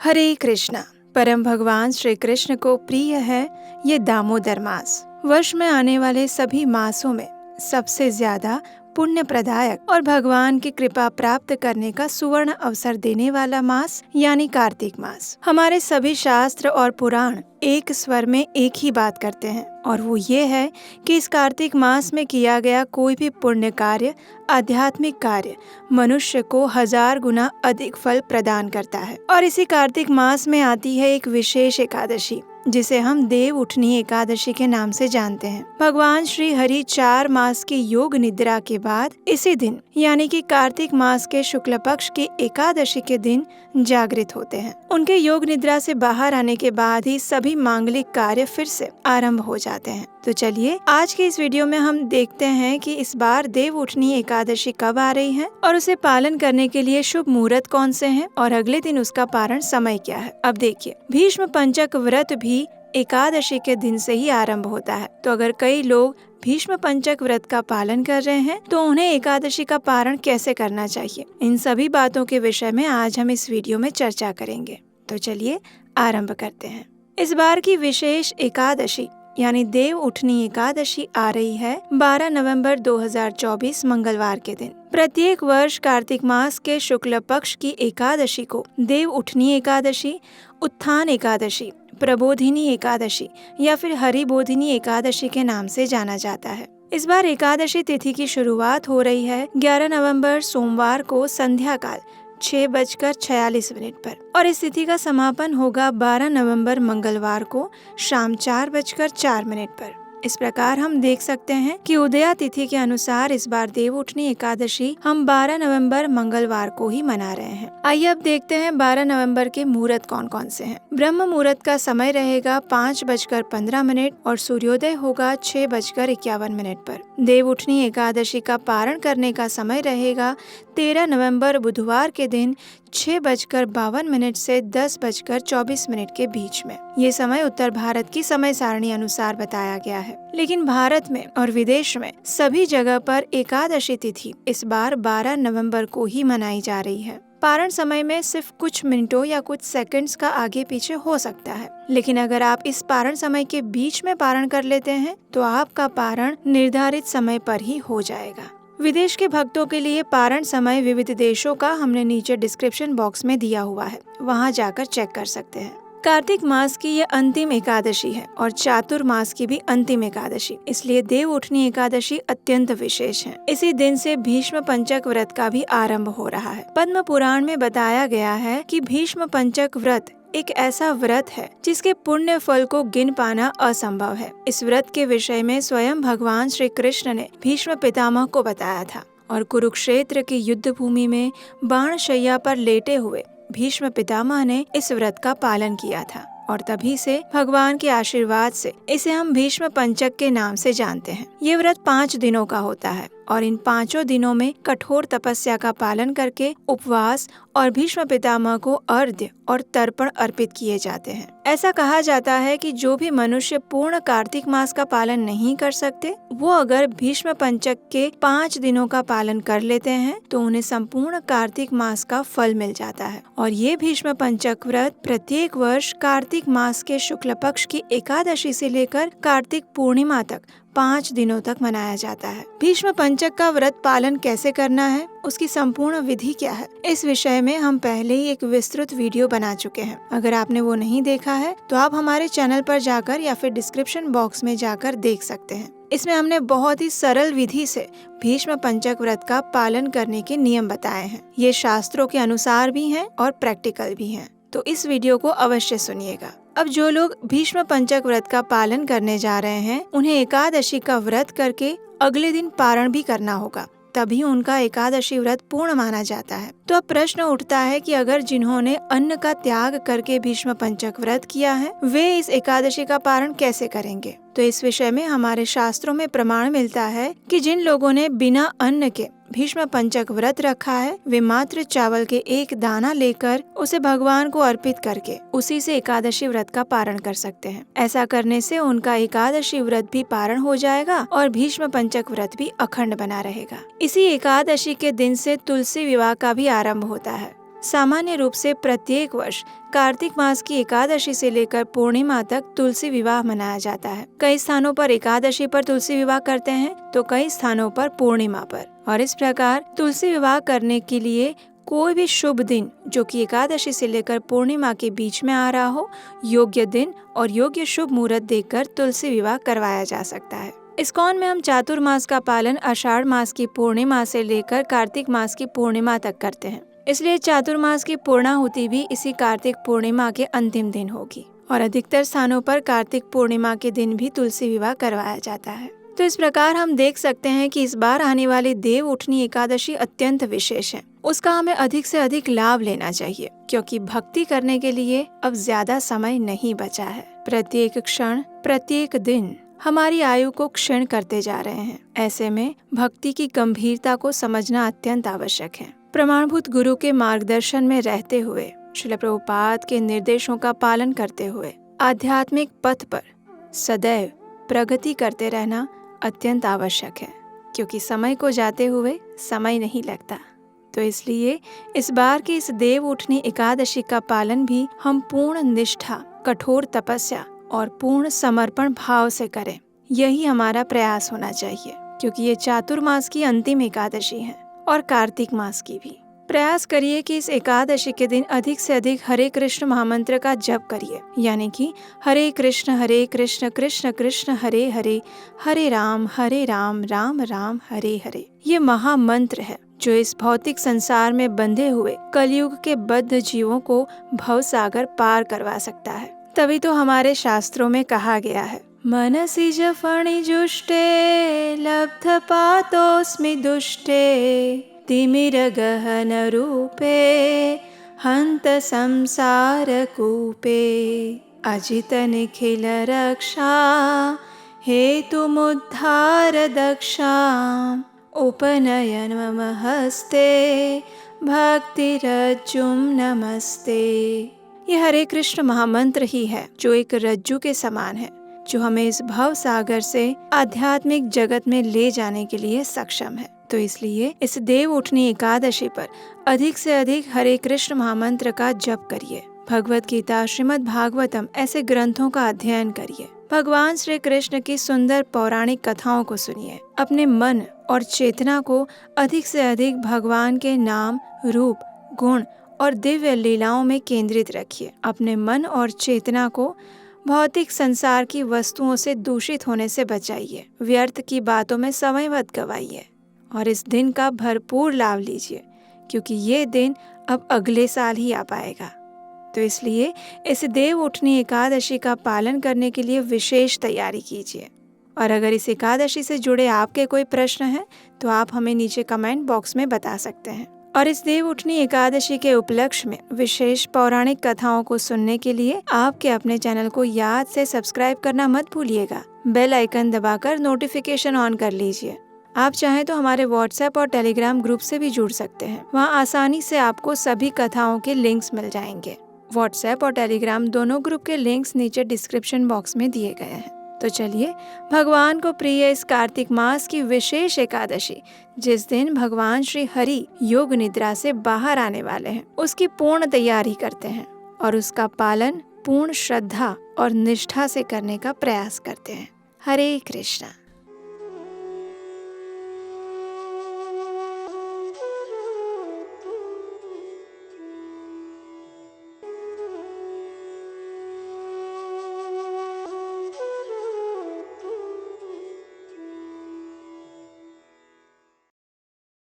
हरे कृष्णा। परम भगवान श्री कृष्ण को प्रिय है ये दामोदर मास। वर्ष में आने वाले सभी मासों में सबसे ज्यादा पुण्य प्रदायक और भगवान की कृपा प्राप्त करने का सुवर्ण अवसर देने वाला मास यानी कार्तिक मास। हमारे सभी शास्त्र और पुराण एक स्वर में एक ही बात करते हैं और वो ये है कि इस कार्तिक मास में किया गया कोई भी पुण्य कार्य, आध्यात्मिक कार्य मनुष्य को 1000 गुना अधिक फल प्रदान करता है। और इसी कार्तिक मास में आती है एक विशेष एकादशी जिसे हम देव उठनी एकादशी के नाम से जानते हैं। भगवान श्री हरि 4 मास की योग निद्रा के बाद इसी दिन यानी कि कार्तिक मास के शुक्ल पक्ष की एकादशी के दिन जागृत होते हैं। उनके योग निद्रा से बाहर आने के बाद ही सभी मांगलिक कार्य फिर से आरंभ हो जाते हैं। तो चलिए आज के इस वीडियो में हम देखते हैं कि इस बार देव उठनी एकादशी कब आ रही है और उसे पालन करने के लिए शुभ मुहूर्त कौन से हैं और अगले दिन उसका पारण समय क्या है। अब देखिए, भीष्म पंचक व्रत भी एकादशी के दिन से ही आरंभ होता है। तो अगर कई लोग भीष्म पंचक व्रत का पालन कर रहे हैं तो उन्हें एकादशी का पारण कैसे करना चाहिए, इन सभी बातों के विषय में आज हम इस वीडियो में चर्चा करेंगे। तो चलिए आरंभ करते हैं। इस बार की विशेष एकादशी यानी देव उठनी एकादशी आ रही है 12 नवंबर 2024 मंगलवार के दिन। प्रत्येक वर्ष कार्तिक मास के शुक्ल पक्ष की एकादशी को देव उठनी एकादशी, उत्थान एकादशी, प्रबोधिनी एकादशी या फिर हरिबोधिनी एकादशी के नाम से जाना जाता है। इस बार एकादशी तिथि की शुरुआत हो रही है 11 नवंबर सोमवार को संध्या काल 6:46 पर और इस तिथि का समापन होगा 12 नवंबर मंगलवार को शाम 4:04 पर। इस प्रकार हम देख सकते हैं कि उदया तिथि के अनुसार इस बार देव उठनी एकादशी हम 12 नवंबर मंगलवार को ही मना रहे हैं। आइए अब देखते हैं 12 नवंबर के मुहूर्त कौन कौन से हैं। ब्रह्म मुहूर्त का समय रहेगा 5:15 और सूर्योदय होगा 6:51 पर। देव उठनी एकादशी का पारण करने का समय रहेगा 13 नवंबर बुधवार के दिन 6:52 से 10:24 के बीच में। ये समय उत्तर भारत की समय सारणी अनुसार बताया गया है, लेकिन भारत में और विदेश में सभी जगह पर एकादशी तिथि इस बार 12 नवंबर को ही मनाई जा रही है। पारण समय में सिर्फ कुछ मिनटों या कुछ सेकंड्स का आगे पीछे हो सकता है, लेकिन अगर आप इस पारण समय के बीच में पारण कर लेते हैं तो आपका पारण निर्धारित समय पर ही हो जाएगा। विदेश के भक्तों के लिए पारण समय विविध देशों का हमने नीचे डिस्क्रिप्शन बॉक्स में दिया हुआ है, वहां जाकर चेक कर सकते हैं। कार्तिक मास की ये अंतिम एकादशी है और चातुर्मास की भी अंतिम एकादशी, इसलिए देव उठनी एकादशी अत्यंत विशेष है। इसी दिन से भीष्म पंचक व्रत का भी आरंभ हो रहा है। पद्म पुराण में बताया गया है कि भीष्म पंचक व्रत एक ऐसा व्रत है जिसके पुण्य फल को गिन पाना असंभव है। इस व्रत के विषय में स्वयं भगवान श्री कृष्ण ने भीष्म पितामह को बताया था और कुरुक्षेत्र की युद्ध भूमि में बाण शैया पर लेटे हुए भीष्म पितामह ने इस व्रत का पालन किया था और तभी से भगवान के आशीर्वाद से इसे हम भीष्म पंचक के नाम से जानते हैं। ये व्रत 5 दिनों का होता है और इन 5 दिनों में कठोर तपस्या का पालन करके उपवास और भीष्म पितामह को अर्घ्य और तर्पण अर्पित किए जाते हैं। ऐसा कहा जाता है कि जो भी मनुष्य पूर्ण कार्तिक मास का पालन नहीं कर सकते, वो अगर भीष्म पंचक के 5 दिनों का पालन कर लेते हैं तो उन्हें संपूर्ण कार्तिक मास का फल मिल जाता है। और ये भीष्म पंचक व्रत प्रत्येक वर्ष कार्तिक मास के शुक्ल पक्ष की एकादशी से लेकर कार्तिक पूर्णिमा तक 5 दिनों तक मनाया जाता है। भीष्म पंचक का व्रत पालन कैसे करना है, उसकी संपूर्ण विधि क्या है, इस विषय में हम पहले ही एक विस्तृत वीडियो बना चुके हैं। अगर आपने वो नहीं देखा है तो आप हमारे चैनल पर जाकर या फिर डिस्क्रिप्शन बॉक्स में जाकर देख सकते हैं। इसमें हमने बहुत ही सरल विधि से भीष्म पंचक व्रत का पालन करने के नियम बताए हैं। ये शास्त्रों के अनुसार भी हैं और प्रैक्टिकल भी हैं, तो इस वीडियो को अवश्य सुनिएगा। अब जो लोग भीष्म पंचक व्रत का पालन करने जा रहे हैं उन्हें एकादशी का व्रत करके अगले दिन पारण भी करना होगा, तभी उनका एकादशी व्रत पूर्ण माना जाता है। तो अब प्रश्न उठता है कि अगर जिन्होंने अन्न का त्याग करके भीष्म पंचक व्रत किया है वे इस एकादशी का पारण कैसे करेंगे। तो इस विषय में हमारे शास्त्रों में प्रमाण मिलता है कि जिन लोगों ने बिना अन्न के भीष्म पंचक व्रत रखा है वे मात्र चावल के एक दाना लेकर उसे भगवान को अर्पित करके उसी से एकादशी व्रत का पारण कर सकते हैं। ऐसा करने से उनका एकादशी व्रत भी पारण हो जाएगा और भीष्म पंचक व्रत भी अखंड बना रहेगा। इसी एकादशी के दिन से तुलसी विवाह का भी आरंभ होता है। सामान्य रूप से प्रत्येक वर्ष कार्तिक मास की एकादशी से लेकर पूर्णिमा तक तुलसी विवाह मनाया जाता है। कई स्थानों पर एकादशी पर तुलसी विवाह करते हैं तो कई स्थानों पर पूर्णिमा पर। और इस प्रकार तुलसी विवाह करने के लिए कोई भी शुभ दिन जो कि एकादशी से लेकर पूर्णिमा के बीच में आ रहा हो, योग्य दिन और योग्य शुभ मुहूर्त देखकर तुलसी विवाह करवाया जा सकता है। इस्कॉन में हम चातुर्मास का पालन आषाढ़ मास की पूर्णिमा से लेकर कार्तिक मास की पूर्णिमा तक करते हैं। इसलिए चातुर्मास की पूर्णाहुति भी इसी कार्तिक पूर्णिमा के अंतिम दिन होगी। और अधिकतर स्थानों पर कार्तिक पूर्णिमा के दिन भी तुलसी विवाह करवाया जाता है। तो इस प्रकार हम देख सकते हैं कि इस बार आने वाली देव उठनी एकादशी अत्यंत विशेष है। उसका हमें अधिक से अधिक लाभ लेना चाहिए, क्योंकि भक्ति करने के लिए अब ज्यादा समय नहीं बचा है। प्रत्येक क्षण, प्रत्येक दिन हमारी आयु को क्षीण करते जा रहे हैं। ऐसे में भक्ति की गंभीरता को समझना अत्यंत आवश्यक है। प्रमाणभूत गुरु के मार्गदर्शन में रहते हुए, श्रील प्रभुपाद के निर्देशों का पालन करते हुए आध्यात्मिक पथ पर सदैव प्रगति करते रहना अत्यंत आवश्यक है, क्योंकि समय को जाते हुए समय नहीं लगता। तो इसलिए इस बार की इस देव उठनी एकादशी का पालन भी हम पूर्ण निष्ठा, कठोर तपस्या और पूर्ण समर्पण भाव से करें। यही हमारा प्रयास होना चाहिए, क्योंकि ये चातुर्मास की अंतिम एकादशी है और कार्तिक मास की भी। प्रयास करिए कि इस एकादशी के दिन अधिक से अधिक हरे कृष्ण महामंत्र का जप करिए, यानी कि हरे कृष्ण कृष्ण कृष्ण हरे हरे, हरे राम राम राम हरे हरे। ये महामंत्र है जो इस भौतिक संसार में बंधे हुए कलयुग के बद्ध जीवों को भवसागर पार करवा सकता है। तभी तो हमारे शास्त्रों में कहा गया है, मनसि ज फणिजुष्टे लब्ध पातोऽस्मि दुष्टे तिमिर गहन रूपे हंत संसार कूपे अजित निखिल रक्षा हेतुमुद्धार दक्षा उपनयन मम हस्ते भक्तिरज्जुम नमस्ते। ये हरे कृष्ण महामंत्र ही है जो एक रज्जु के समान है, जो हमें इस भव सागर से आध्यात्मिक जगत में ले जाने के लिए सक्षम है। तो इसलिए इस देव उठनी एकादशी पर अधिक से अधिक हरे कृष्ण महामंत्र का जप करिए। भगवत गीता, श्रीमद् भागवतम ऐसे ग्रंथों का अध्ययन करिए। भगवान श्री कृष्ण की सुंदर पौराणिक कथाओं को सुनिए। अपने मन और चेतना को अधिक से अधिक भगवान के नाम, रूप, गुण और दिव्य लीलाओं में केंद्रित रखिए। अपने मन और चेतना को भौतिक संसार की वस्तुओं से दूषित होने से बचाइए। व्यर्थ की बातों में समय मत गवाइए और इस दिन का भरपूर लाभ लीजिए, क्योंकि ये दिन अब अगले साल ही आ पाएगा। तो इसलिए इस देव उठनी एकादशी का पालन करने के लिए विशेष तैयारी कीजिए। और अगर इस एकादशी से जुड़े आपके कोई प्रश्न हैं तो आप हमें नीचे कमेंट बॉक्स में बता सकते हैं। और इस देव उठनी एकादशी के उपलक्ष्य में विशेष पौराणिक कथाओं को सुनने के लिए आपके अपने चैनल को याद से सब्सक्राइब करना मत भूलिएगा। बेल आइकन दबाकर नोटिफिकेशन ऑन कर लीजिए। आप चाहें तो हमारे व्हाट्सएप और टेलीग्राम ग्रुप से भी जुड़ सकते हैं। वहाँ आसानी से आपको सभी कथाओं के लिंक्स मिल जाएंगे। व्हाट्सएप और टेलीग्राम दोनों ग्रुप के लिंक्स नीचे डिस्क्रिप्शन बॉक्स में दिए गए हैं। तो चलिए, भगवान को प्रिय इस कार्तिक मास की विशेष एकादशी, जिस दिन भगवान श्री हरि योग निद्रा से बाहर आने वाले हैं, उसकी पूर्ण तैयारी करते हैं और उसका पालन पूर्ण श्रद्धा और निष्ठा से करने का प्रयास करते हैं। हरे कृष्णा।